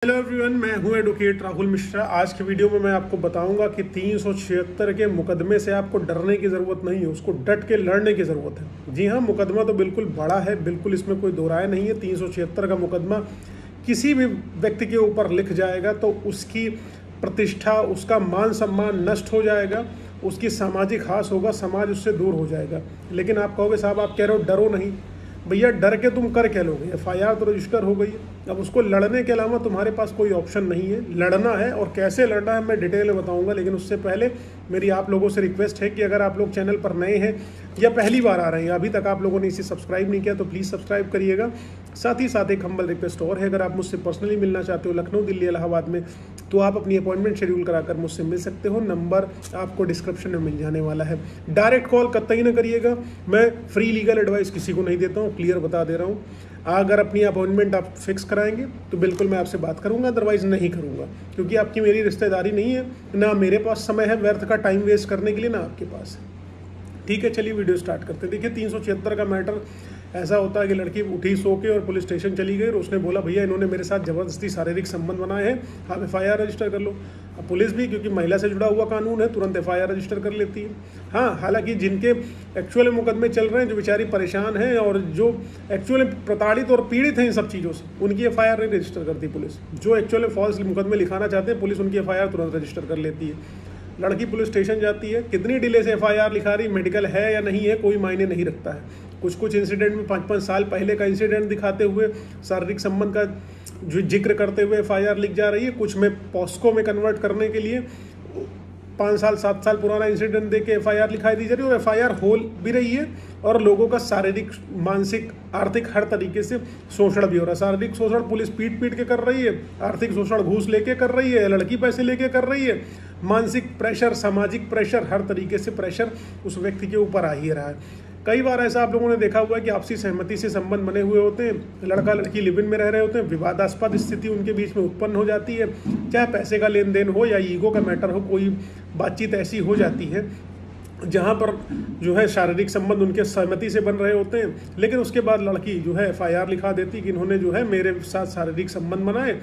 Hello everyone, मैं हूं advocate Rahul Mishra. आज की वीडियो में मैं आपको बताऊंगा कि 376 के मुकदमे से आपको डरने की ज़रूरत नहीं है, उसको डट के लड़ने की ज़रूरत है। जी हाँ, मुकदमा तो बिल्कुल बड़ा है, बिल्कुल इसमें कोई दो राय नहीं है। 376 का मुकदमा किसी भी व्यक्ति के ऊपर लिख जाएगा तो उसकी प्रतिष्ठा, उसका मान सम्मान नष्ट हो जाएगा, उसकी सामाजिक हास होगा, समाज उससे दूर हो जाएगा। लेकिन आप कहोगे साहब आप कह रहे हो डरो नहीं। भैया डर के तुम कर क्या लोगे? एफआईआर तो रजिस्टर हो गई। अब उसको लड़ने के अलावा तुम्हारे पास कोई ऑप्शन नहीं है। लड़ना है और कैसे लड़ना है मैं डिटेल में बताऊंगा, लेकिन उससे पहले मेरी आप लोगों से रिक्वेस्ट है कि अगर आप लोग चैनल पर नए हैं या पहली बार आ रहे हैं, अभी तक आप लोगों ने इसे सब्सक्राइब नहीं किया तो प्लीज़ सब्सक्राइब करिएगा। साथ ही साथ एक हम्बल रिक्वेस्ट और है, अगर आप मुझसे पर्सनली मिलना चाहते हो लखनऊ, दिल्ली, इलाहाबाद में, तो आप अपनी अपॉइंटमेंट शेड्यूल कराकर मुझसे मिल सकते हो। नंबर आपको डिस्क्रिप्शन में मिल जाने वाला है। डायरेक्ट कॉल कतई ना करिएगा, मैं फ्री लीगल एडवाइस किसी को नहीं देता हूँ, क्लियर बता दे रहा हूँ। अगर अपनी अपॉइंटमेंट आप फिक्स कराएंगे तो बिल्कुल मैं आपसे बात करूंगा, अदरवाइज नहीं करूंगा, क्योंकि आपकी मेरी रिश्तेदारी नहीं है, ना मेरे पास समय है व्यर्थ का टाइम वेस्ट करने के लिए, ना आपके पास है। ठीक है, चलिए वीडियो स्टार्ट करते हैं। देखिए 376 का मैटर ऐसा होता है कि लड़की उठी सो के और पुलिस स्टेशन चली गई और उसने बोला भैया इन्होंने मेरे साथ ज़बरदस्ती शारीरिक संबंध बनाए हैं, आप एफआईआर रजिस्टर कर लो। अब पुलिस भी, क्योंकि महिला से जुड़ा हुआ कानून है, तुरंत एफआईआर रजिस्टर कर लेती है। हाँ, हालांकि जिनके एक्चुअल मुकदमे चल रहे हैं, जो बेचारी परेशान हैं और जो एक्चुअली प्रताड़ित और पीड़ित हैं इन सब चीज़ों से, उनकी एफआईआर नहीं रजिस्टर करती पुलिस। जो एक्चुअली फॉल्स मुकदमे लिखाना चाहते हैं, पुलिस उनकी एफआईआर तुरंत रजिस्टर कर लेती है। लड़की पुलिस स्टेशन जाती है, कितनी डिले से एफआईआर लिखा रही, मेडिकल है या नहीं है, कोई मायने नहीं रखता है। कुछ इंसिडेंट में 5-5 साल पहले का इंसिडेंट दिखाते हुए, शारीरिक संबंध का जो जिक्र करते हुए एफआईआर लिख जा रही है, कुछ में पॉस्को में कन्वर्ट करने के लिए 5 साल 7 साल पुराना इंसिडेंट दे के एफआईआर लिखाई दी जा रही है, और एफआईआर हो भी रही है और लोगों का शारीरिक, मानसिक, आर्थिक हर तरीके से शोषण भी हो रहा है। शारीरिक शोषण पुलिस पीट के कर रही है, आर्थिक शोषण घूस लेके कर रही है, लड़की पैसे लेके कर रही है, मानसिक प्रेशर, सामाजिक प्रेशर, हर तरीके से प्रेशर उस व्यक्ति के ऊपर आ ही रहा है। कई बार ऐसा आप लोगों ने देखा हुआ है कि आपसी सहमति से संबंध बने हुए होते हैं, लड़का लड़की लिव इन में रह रहे होते हैं, विवादास्पद स्थिति उनके बीच में उत्पन्न हो जाती है, चाहे पैसे का लेन देन हो या ईगो का मैटर हो, कोई बातचीत ऐसी हो जाती है जहाँ पर जो है शारीरिक संबंध उनके सहमति से बन रहे होते हैं, लेकिन उसके बाद लड़की जो है एफआईआर लिखा देती कि इन्होंने जो है मेरे साथ शारीरिक संबंध बनाए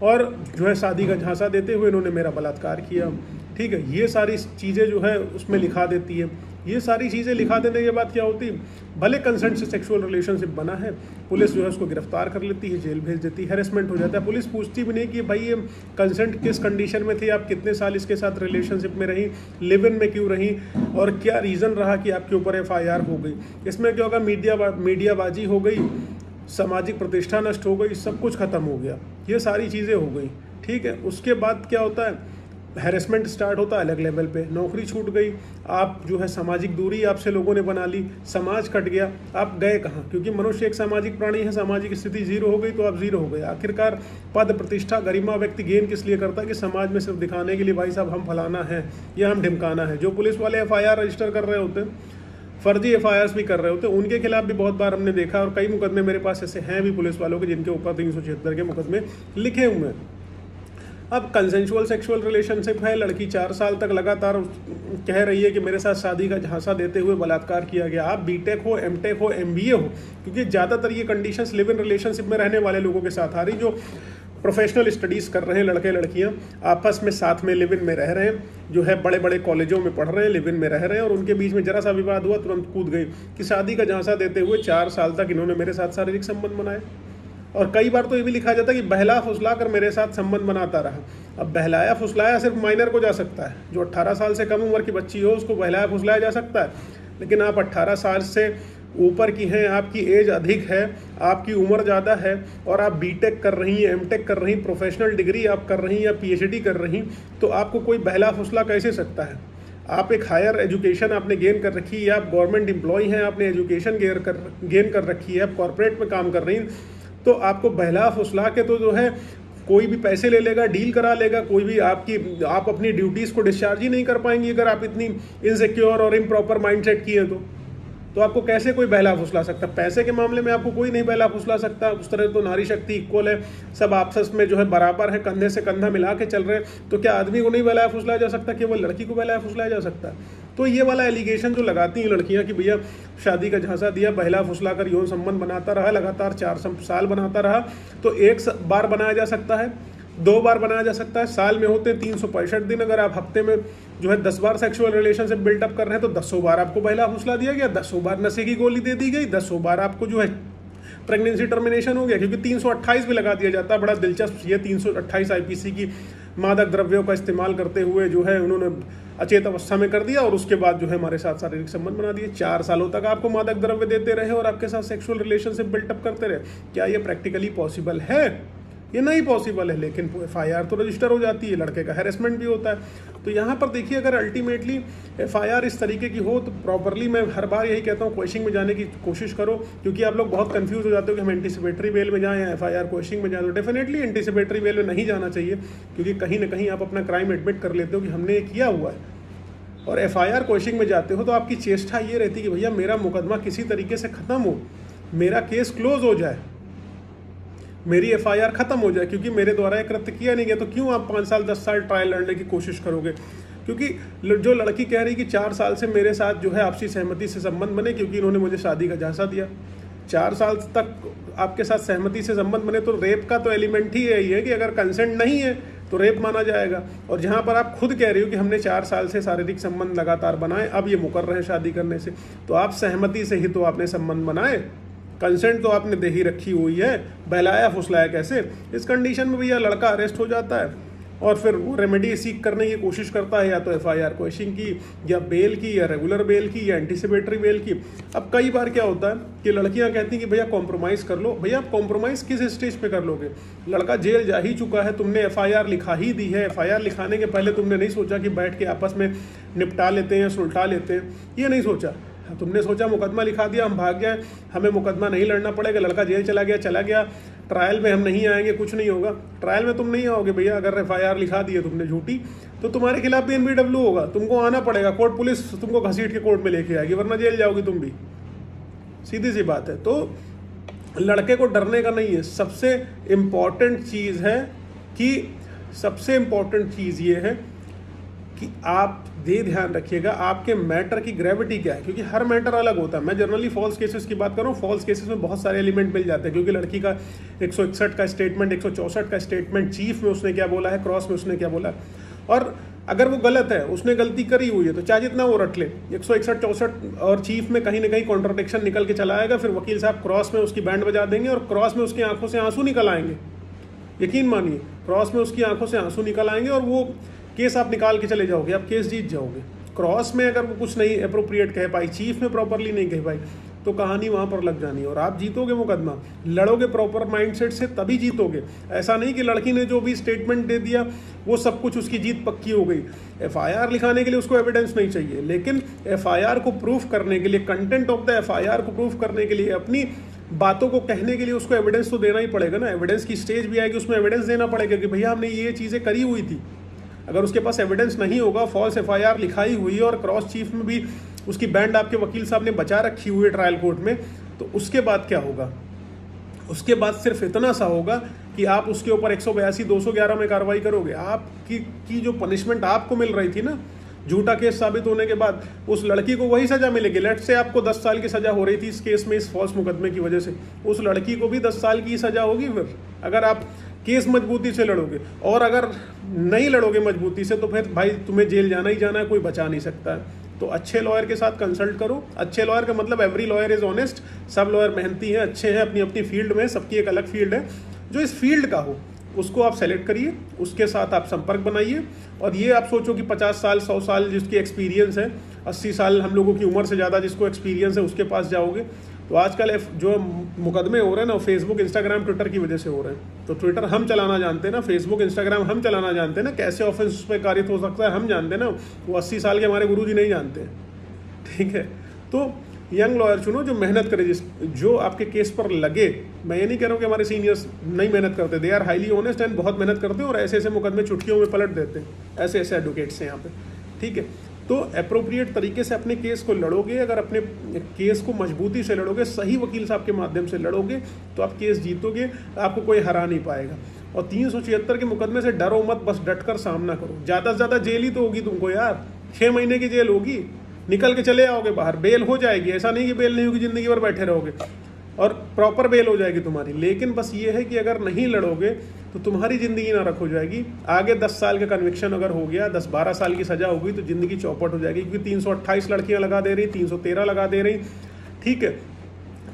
और जो है शादी का झांसा देते हुए इन्होंने मेरा बलात्कार किया। ठीक है, ये सारी चीज़ें जो है उसमें लिखा देती है। ये सारी चीज़ें लिखा देने के बाद क्या होती है, भले कंसेंट से सेक्सुअल रिलेशनशिप बना है, पुलिस जो है उसको गिरफ्तार कर लेती है, जेल भेज देती है, हैरेसमेंट हो जाता है। पुलिस पूछती भी नहीं कि भाई ये कंसेंट किस कंडीशन में थी, आप कितने साल इसके साथ रिलेशनशिप में रही, लिव इन में क्यों रही, और क्या रीज़न रहा कि आपके ऊपर एफआईआर हो गई। इसमें क्या होगा, मीडियाबाजी हो गई, सामाजिक प्रतिष्ठा नष्ट हो गई, सब कुछ खत्म हो गया, ये सारी चीज़ें हो गई। ठीक है, उसके बाद क्या होता है, हैरेसमेंट स्टार्ट होता है अलग लेवल पे, नौकरी छूट गई, आप जो है सामाजिक दूरी आपसे लोगों ने बना ली, समाज कट गया, आप गए कहाँ? क्योंकि मनुष्य एक सामाजिक प्राणी है, सामाजिक स्थिति जीरो हो गई तो आप जीरो हो गए। आखिरकार पद, प्रतिष्ठा, गरिमा व्यक्ति गेन किस लिए करता है कि समाज में सिर्फ दिखाने के लिए भाई साहब हम फलाना है या हम ढिमकाना है। जो पुलिस वाले एफआईआर रजिस्टर कर रहे होते हैं, फर्जी एफआईआर भी कर रहे होते हैं, उनके खिलाफ भी बहुत बार हमने देखा, और कई मुकदमे मेरे पास ऐसे हैं भी पुलिस वालों के जिनके ऊपर 376 के मुकदमे लिखे हुए हैं। अब कंसेंशुअल सेक्सुअल रिलेशनशिप है, लड़की 4 साल तक लगातार कह रही है कि मेरे साथ शादी का झांसा देते हुए बलात्कार किया गया। आप बीटेक हो, एमटेक हो, एमबीए हो, क्योंकि ज़्यादातर ये कंडीशंस लिव इन रिलेशनशिप में रहने वाले लोगों के साथ आ रही, जो प्रोफेशनल स्टडीज़ कर रहे हैं, लड़के लड़कियां आपस में साथ में लिव इन में रह रहे हैं, जो है बड़े बड़े कॉलेजों में पढ़ रहे हैं, लिव इन में रह रहे हैं, और उनके बीच में जरा सा विवाद हुआ तुरंत कूद गई कि शादी का झांसा देते हुए 4 साल तक इन्होंने मेरे साथ शारीरिक संबंध बनाए। और कई बार तो ये भी लिखा जाता है कि बहला फुसला कर मेरे साथ संबंध बनाता रहा। अब बहलाया फुसलाया सिर्फ माइनर को जा सकता है, जो 18 साल से कम उम्र की बच्ची हो उसको बहलाया फुसलाया जा सकता है, लेकिन आप 18 साल से ऊपर की हैं, आपकी एज अधिक है, आपकी उम्र ज़्यादा है, और आप बीटेक कर रही हैं, एमटेक कर रही, प्रोफेशनल डिग्री आप कर रही हैं या पीएचडी कर रही, तो आपको कोई बहला फुसला कैसे सकता है? आप एक हायर एजुकेशन आपने गेन कर रखी है, आप गवर्नमेंट एम्प्लॉय हैं, आपने एजुकेशन गेन कर रखी है, आप कॉर्पोरेट में काम कर रही हैं, तो आपको बहला फुसला के तो जो है कोई भी पैसे ले लेगा, डील करा लेगा, कोई भी आप अपनी ड्यूटीज़ को डिस्चार्ज ही नहीं कर पाएंगी अगर आप इतनी इनसिक्योर और इम्प्रॉपर माइंडसेट की है तो आपको कैसे कोई बहला फुसला सकता? पैसे के मामले में आपको कोई नहीं बहला फुसला सकता। उस तरह तो नारी शक्ति इक्वल है, सब आपस में जो है बराबर है, कंधे से कंधा मिला के चल रहे हैं, तो क्या आदमी को नहीं बहलाया फुसलाया जा सकता, केवल लड़की को बहलाया फुसलाया जा सकता है? तो ये वाला एलिगेशन जो लगाती हैं लड़कियां कि भैया शादी का झांसा दिया, बहला फुसला कर यौन संबंध बनाता रहा, लगातार 4 साल बनाता रहा, तो एक बार बनाया जा सकता है, 2 बार बनाया जा सकता है, साल में होते हैं 365 दिन। अगर आप हफ्ते में जो है 10 बार सेक्सुअल रिलेशनशिप बिल्डअप कर रहे हैं तो 10 बार आपको पहला हौसला दिया गया, 10 बार नशे की गोली दे दी गई, 10 बार आपको जो है प्रेगनेंसी टर्मिनेशन हो गया, क्योंकि 328 भी लगा दिया जाता है। बड़ा दिलचस्प ये 328 आईपीसी की मादक द्रव्यों का इस्तेमाल करते हुए जो है उन्होंने अचेत अवस्था में कर दिया और उसके बाद जो है हमारे साथ शारीरिक संबंध बना दिए। 4 सालों तक आपको मादक द्रव्य देते रहे और आपके साथ सेक्सुअल रिलेशनशिप बिल्डअप करते रहे। क्या ये प्रैक्टिकली पॉसिबल है? ये नहीं पॉसिबल है, लेकिन FIR तो रजिस्टर हो जाती है, लड़के का हैरेसमेंट भी होता है। तो यहाँ पर देखिए, अगर अल्टीमेटली FIR इस तरीके की हो तो प्रॉपरली, मैं हर बार यही कहता हूँ, क्वेश्चन में जाने की कोशिश करो, क्योंकि आप लोग बहुत कंफ्यूज हो जाते हो कि हम एंटीसिपेटरी बेल में जाएँ या FIR क्वेश्चन में जाएँ। तो डेफिनेटली एंटीसिपेटरी बेल में नहीं जाना चाहिए, क्योंकि कहीं ना कहीं आप अपना क्राइम एडमिट कर लेते हो कि हमने ये किया हुआ है। और FIR क्वेश्चन में जाते हो तो आपकी चेष्टा ये रहती है कि भैया मेरा मुकदमा किसी तरीके से ख़त्म हो, मेरा केस क्लोज हो जाए, मेरी FIR ख़त्म हो जाए, क्योंकि मेरे द्वारा एक कृत्य किया नहीं गया। तो क्यों आप 5 साल 10 साल ट्रायल लड़ने की कोशिश करोगे? क्योंकि जो लड़की कह रही कि 4 साल से मेरे साथ जो है आपसी सहमति से संबंध बने, क्योंकि इन्होंने मुझे शादी का झांसा दिया। 4 साल तक आपके साथ सहमति से संबंध बने, तो रेप का तो एलिमेंट ही यही है कि अगर कंसेंट नहीं है तो रेप माना जाएगा। और जहाँ पर आप खुद कह रही हो कि हमने 4 साल से शारीरिक संबंध लगातार बनाए, अब ये मुकर रहे हैं शादी करने से, तो आप सहमति से ही तो आपने संबंध बनाए, कंसेंट तो आपने दे ही रखी हुई है, बहलाया फुसलाया कैसे? इस कंडीशन में भैया लड़का अरेस्ट हो जाता है और फिर वो रेमेडी सीख करने की कोशिश करता है, या तो FIR क्वेश्चन की, या बेल की, या रेगुलर बेल की, या एंटीसिपेटरी बेल की। अब कई बार क्या होता है कि लड़कियां कहती हैं कि भैया कॉम्प्रोमाइज़ कर लो। भैया आप कॉम्प्रोमाइज़ किस स्टेज पे कर लोगे? लड़का जेल जा ही चुका है, तुमने FIR लिखा ही दी है। FIR लिखाने के पहले तुमने नहीं सोचा कि बैठ के आपस में निपटा लेते हैं, सुलटा लेते हैं, ये नहीं सोचा। तुमने सोचा मुकदमा लिखा दिया, हम भाग गए, हमें मुकदमा नहीं लड़ना पड़ेगा, लड़का जेल चला गया, ट्रायल में हम नहीं आएंगे, कुछ नहीं होगा। ट्रायल में तुम नहीं आओगे भैया, अगर FIR लिखा दी है तुमने झूठी, तो तुम्हारे खिलाफ भी NBW होगा, तुमको आना पड़ेगा कोर्ट, पुलिस तुमको घसीट के कोर्ट में लेके आएगी, वरना जेल जाओगी तुम भी। सीधी सी बात है। तो लड़के को डरने का नहीं है। सबसे इम्पॉर्टेंट चीज़ ये है कि आप ध्यान रखिएगा आपके मैटर की ग्रेविटी क्या है, क्योंकि हर मैटर अलग होता है। मैं जनरली फॉल्स केसेस की बात कर रहा हूँ। फॉल्स केसेस में बहुत सारे एलिमेंट मिल जाते हैं, क्योंकि लड़की का 161 का स्टेटमेंट, 164 का स्टेटमेंट, चीफ में उसने क्या बोला है, क्रॉस में उसने क्या बोला है, और अगर वो गलत है, उसने गलती करी हुई है, तो चाहे जितना वो रट ले, 161, 64 और चीफ में कहीं ना कहीं कॉन्ट्रडिक्शन निकल के चला आएगा। फिर वकील साहब क्रॉस में उसकी बैंड बजा देंगे और क्रॉस में उसकी आंखों से आंसू निकल आएंगे। यकीन मानिए, क्रॉस में उसकी आंखों से आंसू निकल आएंगे और वो केस आप निकाल के चले जाओगे, आप केस जीत जाओगे। क्रॉस में अगर वो कुछ नहीं अप्रोप्रिएट कह पाई, चीफ में प्रॉपरली नहीं कह पाई, तो कहानी वहाँ पर लग जानी है और आप जीतोगे मुकदमा। लड़ोगे प्रॉपर माइंडसेट से तभी जीतोगे। ऐसा नहीं कि लड़की ने जो भी स्टेटमेंट दे दिया वो सब कुछ उसकी जीत पक्की हो गई। FIR लिखाने के लिए उसको एविडेंस नहीं चाहिए, लेकिन FIR को प्रूफ करने के लिए, कंटेंट ऑफ द FIR को प्रूफ करने के लिए, अपनी बातों को कहने के लिए उसको एविडेंस तो देना ही पड़ेगा ना। एविडेंस की स्टेज भी आएगी, उसमें एविडेंस देना पड़ेगा कि भैया हमने ये चीज़ें करी हुई थी। अगर उसके पास एविडेंस नहीं होगा, फॉल्स FIR लिखाई हुई है और क्रॉस चीफ में भी उसकी बैंड आपके वकील साहब ने बचा रखी हुई है ट्रायल कोर्ट में, तो उसके बाद क्या होगा? उसके बाद सिर्फ इतना सा होगा कि आप उसके ऊपर 182, 211 में कार्रवाई करोगे। आपकी जो पनिशमेंट आपको मिल रही थी ना, झूठा केस साबित होने के बाद, उस लड़की को वही सजा मिलेगी। लेट से आपको 10 साल की सजा हो रही थी इस केस में, इस फॉल्स मुकदमे की वजह से, उस लड़की को भी 10 साल की सजा होगी फिर, अगर आप केस मजबूती से लड़ोगे। और अगर नहीं लड़ोगे मजबूती से, तो फिर भाई तुम्हें जेल जाना ही जाना है, कोई बचा नहीं सकता है। तो अच्छे लॉयर के साथ कंसल्ट करो। अच्छे लॉयर का मतलब एवरी लॉयर इज ऑनेस्ट, सब लॉयर मेहनती हैं, अच्छे हैं अपनी अपनी फील्ड में, सबकी एक अलग फील्ड है। जो इस फील्ड का हो उसको आप सेलेक्ट करिए, उसके साथ आप संपर्क बनाइए। और ये आप सोचो कि 50 साल 100 साल जिसकी एक्सपीरियंस है, 80 साल हम लोगों की उम्र से ज़्यादा जिसको एक्सपीरियंस है, उसके पास जाओगे। तो आजकल जो मुकदमे हो रहे हैं ना, फेसबुक, इंस्टाग्राम, ट्विटर की वजह से हो रहे हैं। तो ट्विटर हम चलाना जानते हैं ना, फेसबुक, इंस्टाग्राम हम चलाना जानते हैं ना, कैसे ऑफेंस उस पर कारित हो सकता है हम जानते हैं ना, वो 80 साल के हमारे गुरुजी नहीं जानते। ठीक है, तो यंग लॉयर चुनो जो मेहनत करे, जो आपके केस पर लगे। मैं ये नहीं कह रहा हूँ कि हमारे सीनियर्स नहीं मेहनत करते, they are highly honest and बहुत मेहनत करते हैं और ऐसे ऐसे मुकदमे चुटकियों में पलट देते हैं। ऐसे ऐसे एडवोकेट्स हैं यहाँ पे। ठीक है, तो अप्रोप्रिएट तरीके से अपने केस को लड़ोगे। अगर अपने केस को मजबूती से लड़ोगे, सही वकील साहब के माध्यम से लड़ोगे, तो आप केस जीतोगे, आपको कोई हरा नहीं पाएगा। और 376 के मुकदमे से डरो मत, बस डटकर सामना करो। ज़्यादा से ज़्यादा जेल ही तो होगी तुमको यार, 6 महीने की जेल होगी, निकल के चले आओगे बाहर, बेल हो जाएगी। ऐसा नहीं कि बेल नहीं होगी, ज़िंदगी भर बैठे रहोगे, और प्रॉपर बेल हो जाएगी तुम्हारी। लेकिन बस ये है कि अगर नहीं लड़ोगे तो तुम्हारी ज़िंदगी नरक हो जाएगी। आगे 10 साल का कन्विक्शन अगर हो गया, 10-12 साल की सज़ा होगी, तो ज़िंदगी चौपट हो जाएगी, क्योंकि 328 लड़कियां लगा दे रही, 313 लगा दे रही, ठीक है,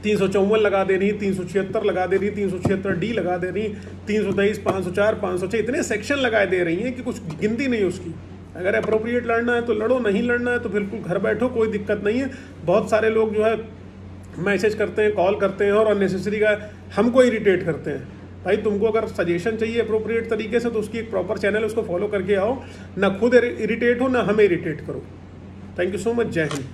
354 लगा दे रही, 376 लगा दे रही, 376D लगा दे रही, 323, 504, 506, इतने सेक्शन लगाए दे रही हैं कि कुछ गिनती नहीं उसकी। अगर अप्रोप्रिएट लड़ना है तो लड़ो, नहीं लड़ना है तो बिल्कुल घर बैठो, कोई दिक्कत नहीं है। बहुत सारे लोग जो है मैसेज करते हैं, कॉल करते हैं और अननेसेसरी का हमको इरिटेट करते हैं। भाई तुमको अगर सजेशन चाहिए अप्रोप्रिएट तरीके से तो उसकी एक प्रॉपर चैनल है, उसको फॉलो करके आओ, ना खुद इरिटेट हो ना हमें इरिटेट करो। Thank you so much. जय हिंद।